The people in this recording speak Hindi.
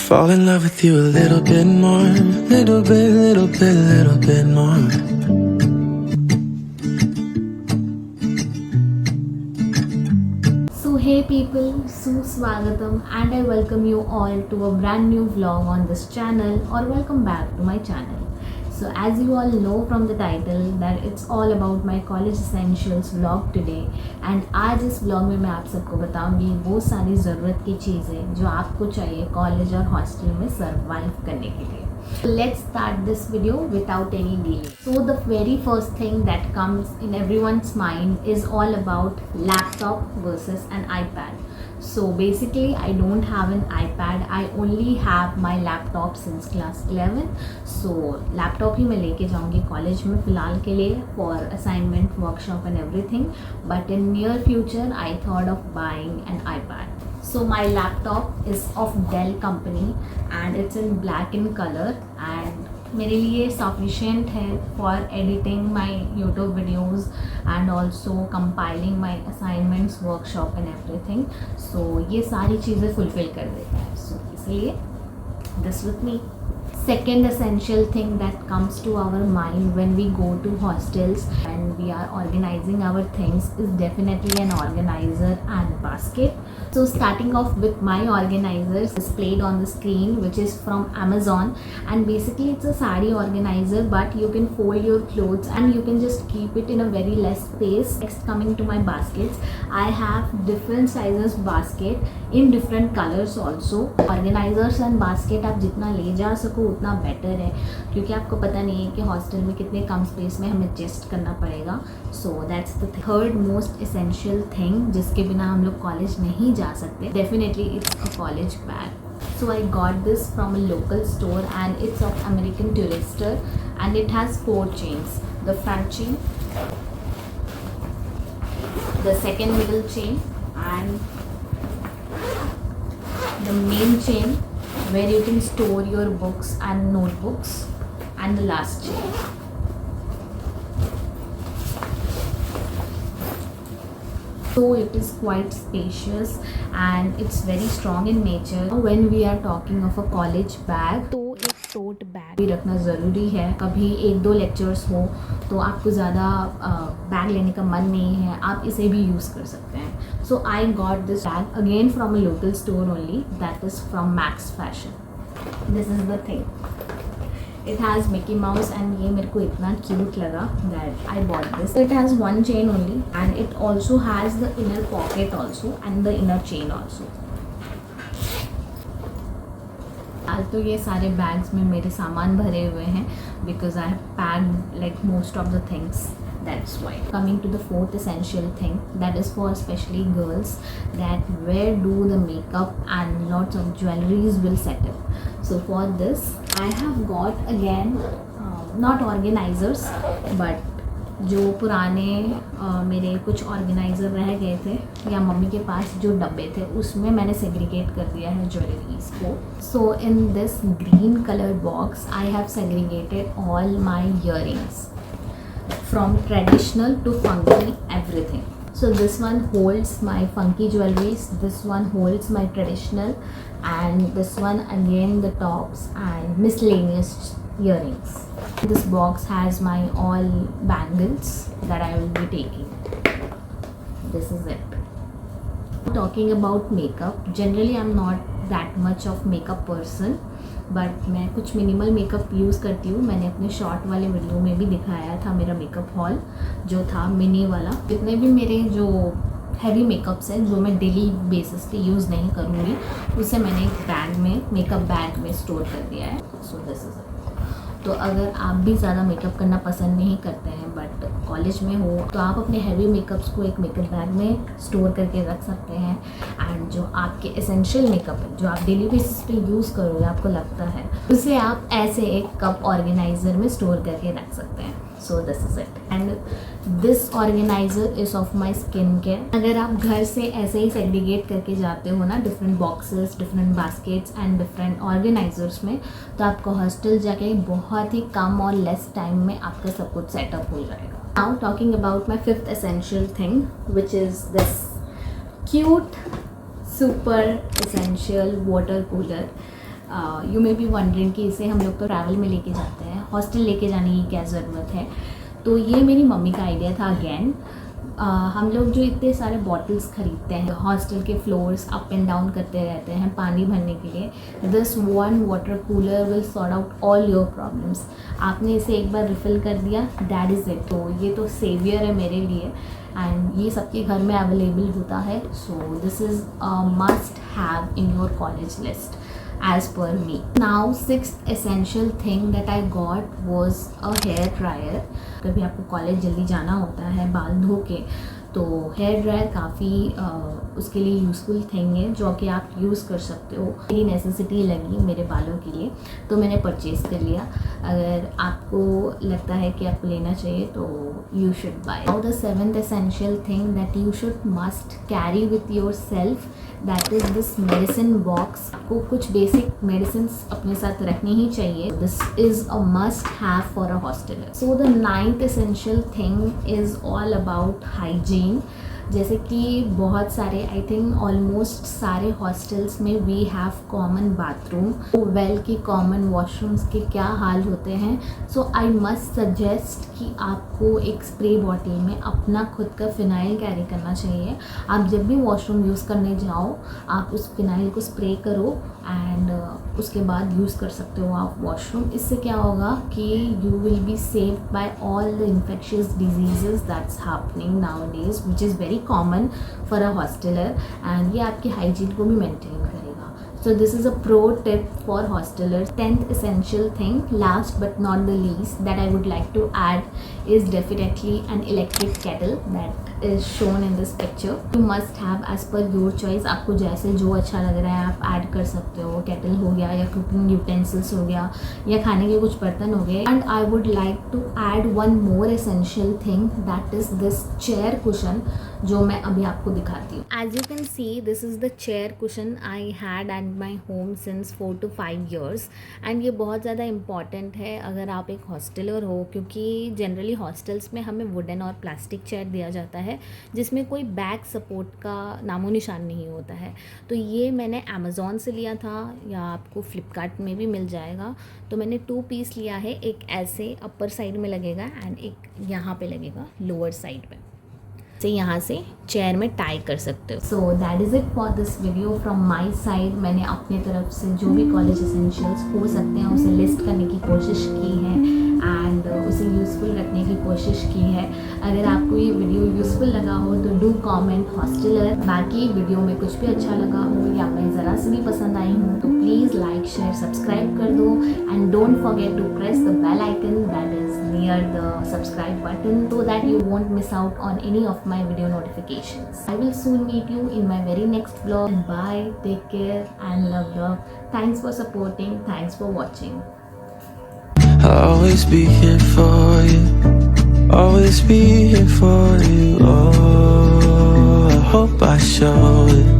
Fall in love with you a little bit more, little bit more. So hey people, Swagatam and I welcome you all to a brand new vlog on this channel, or welcome back to my channel. So as you all know from the title that it's all about my college essentials vlog today, and आज इस vlog में मैं आप सबको बताऊंगी वो सारी ज़रूरत की चीज़ें जो आपको चाहिए कॉलेज और हॉस्टल में सर्वाइव करने के लिए. Let's start this video without any delay. So the very first thing that comes in everyone's mind is all about laptop versus an iPad. So basically I don't have an iPad, I only have my laptop since class 11. So laptop ही मैं लेके जाऊँगी कॉलेज में फ़िलहाल के लिए for assignment, workshop and everything. But in near future I thought of buying an iPad. So my laptop is of Dell company and it's in black in color and मेरे लिए sufficient है for editing my YouTube videos and also compiling my assignments, workshop and everything. So ये सारी चीज़ें fulfill कर देता है. So इसलिए this with me. Second essential thing that comes to our mind when we go to hostels and we are organizing our things is definitely an organizer and basket. So starting off with my organizers displayed on the screen, which is from Amazon, and basically it's a sari organizer but you can fold your clothes and you can just keep it in a very less space. Next, coming to my baskets, I have different sizes basket in different colors also. Organizers and basket आप जितना ले जा सको उतना बेटर है, क्योंकि आपको पता नहीं है कि हॉस्टल में कितने कम स्पेस में हमें एडजस्ट करना पड़ेगा. So that's the third most essential thing जिसके बिना हम लोग कॉलेज नहीं जा सकते. Definitely it's a college bag. So I got this from a local store and it's of American Tourister and it has 4 chains. The front chain, the second middle chain and the main chain where you can store your books and notebooks, and the last chain. So it is quite spacious and it's very strong in nature. When we are talking of a college bag, तो एक टोट बैग भी रखना ज़रूरी है. कभी 1-2 लेक्चर्स हो तो आपको ज़्यादा बैग लेने का मन नहीं है, आप इसे भी यूज़ कर सकते हैं. So I got this bag again from a local store only, that is from Max Fashion. This is the thing. It has Mickey Mouse and ये मेरे को इतना क्यूट लगा that I bought this. It has one chain only and it also has the inner pocket also and the inner chain also. आज तो ये सारे बैग्स में मेरे सामान भरे हुए हैं because I have packed like most of the things. That's why. Coming to the fourth essential thing that is for especially girls, that where do the makeup and lots of jewelries will settle. So for this I have got again not organizers but जो पुराने मेरे कुछ ऑर्गेनाइज़र रह गए थे या मम्मी के पास जो डब्बे थे उसमें मैंने सेग्रीगेट कर दिया है ज्वेलरीज को. So in this green colour box I have segregated all my earrings from traditional to funky, everything. So this one holds my funky jewelries, this one holds my traditional, and this one again the tops and miscellaneous earrings. This box has my all bangles that I will be taking. This is it. Talking about makeup, generally I'm not that much of makeup person, but मैं कुछ मिनिमल मेकअप यूज़ करती हूँ. मैंने अपने शॉर्ट वाले वीडियो में भी दिखाया था मेरा मेकअप हॉल जो था मिनी वाला. जितने भी मेरे जो हैवी मेकअप्स हैं जो मैं डेली बेसिस पे यूज़ नहीं करूँगी उसे मैंने एक बैग में मेकअप बैग में स्टोर कर दिया है. So this is it. तो अगर आप भी ज़्यादा मेकअप करना पसंद नहीं करते हैं बट कॉलेज में हो तो आप अपने हैवी मेकअप्स को एक मेकअप बैग में स्टोर करके रख सकते हैं. एंड जो आपके एसेंशियल मेकअप है जो आप डेली बेसिस पे यूज़ करोगे आपको लगता है उसे आप ऐसे एक कप ऑर्गेनाइज़र में स्टोर करके रख सकते हैं. So this is it. And this organiser is of my skin care. अगर आप घर से ऐसे ही सेग्रीगेट करके जाते हो ना different boxes, different baskets and different organizers में, तो आपको हॉस्टल जाके बहुत ही कम और लेस टाइम में आपका सब कुछ सेटअप हो जाएगा. Now talking about my fifth essential thing which is this cute super essential water cooler. You may be wondering कि इसे हम लोग तो ट्रैवल में लेके जाते हैं, हॉस्टल लेके जाने की क्या ज़रूरत है। तो ये मेरी मम्मी का आइडिया था अगेन। हम लोग जो इतने सारे बॉटल्स खरीदते हैं, हॉस्टल के फ्लोर्स अप एंड डाउन करते रहते हैं पानी भरने के लिए, this one water cooler will sort out all your problems. आपने इसे एक बार रिफ़िल कर दिया, दैट इज़ इट। तो ये तो सेवियर है मेरे लिए, एंड ये सबके घर में अवेलेबल होता है। So this is a must have in your college list as per me. Now sixth essential thing that I got was a hair dryer. कभी आपको कॉलेज जल्दी जाना होता है बाल धो के, तो हेयर ड्रायर काफ़ी उसके लिए यूज़फुल थिंग है जो कि आप यूज़ कर सकते हो। मेरी नेसेसिटी लगी मेरे बालों के लिए, तो मैंने परचेज़ कर लिया। अगर आपको लगता है कि आपको लेना चाहिए तो you should buy. Now the seventh essential thing that you should must carry with yourself, that is this medicine box. आपको कुछ बेसिक मेडिसिन अपने साथ रखनी ही चाहिए। This is a must have for a hostler. So the ninth essential thing is all about hygiene. जैसे कि बहुत सारे, आई थिंक ऑलमोस्ट सारे हॉस्टल्स में we have common bathroom. Well की कॉमन वॉशरूम्स के क्या हाल होते हैं। सो आई मस्ट सजेस्ट कि आपको एक स्प्रे बॉटल में अपना खुद का फ़िनाइल कैरी करना चाहिए। आप जब भी वॉशरूम यूज़ करने जाओ, आप उस फ़िनाइल को स्प्रे करो एंड उसके बाद यूज़ कर सकते हो आप वॉशरूम। इससे क्या होगा कि you will be saved by all the infectious diseases that's happening nowadays, which is very common for a hosteller, and ये आपकी हाइजीन को भी मेंटेन करेगा। So this is a pro tip for hostelers. 10th essential thing, last but not the least, that I would like to add is definitely an electric kettle that is shown in this picture. You must have as per your choice. आपको जैसे जो अच्छा लग रहा है आप ऐड कर सकते हो। केटल हो गया या कुकिंग यूटेंसिल्स हो गया या खाने के कुछ बर्तन हो गए। And I would like to add one more essential thing, that is this chair cushion, जो मैं अभी आपको दिखाती हूँ। As you can see, this is the chair cushion I had at my home since 4 to 5 years, and ये बहुत ज़्यादा इम्पॉर्टेंट है अगर आप एक हॉस्टलर हो, क्योंकि जनरली हॉस्टल्स में हमें वुडन और प्लास्टिक चेयर दिया जाता है जिसमें कोई बैक सपोर्ट का नामो निशान नहीं होता है। तो ये मैंने अमेज़ॉन से लिया था या आपको फ्लिपकार्ट में भी मिल जाएगा। तो मैंने 2 पीस लिया है, एक ऐसे अपर साइड में लगेगा एंड एक यहाँ पे लगेगा लोअर साइड में, से यहाँ से चेयर में टाई कर सकते हो। So that is it for this video from my side. मैंने अपनी तरफ से जो भी कॉलेज एसेंशियल्स हो सकते हैं उसे लिस्ट करने की कोशिश की है एंड उसे यूज़फुल रखने की कोशिश की है। अगर आपको ये वीडियो यूज़फुल लगा हो तो डू कमेंट हॉस्टलर। बाकी वीडियो में कुछ भी अच्छा लगा हो या मैं ज़रा से भी पसंद आई हूँ तो प्लीज़ लाइक शेयर सब्सक्राइब कर दो, and don't forget to press the bell icon that is near the subscribe button so that you won't miss out on any of my video notifications. I will soon meet you in my very next vlog. Bye, take care and love. Thanks for supporting, thanks for watching. I'll always be here for you, always be here for you. Oh, I hope I show it.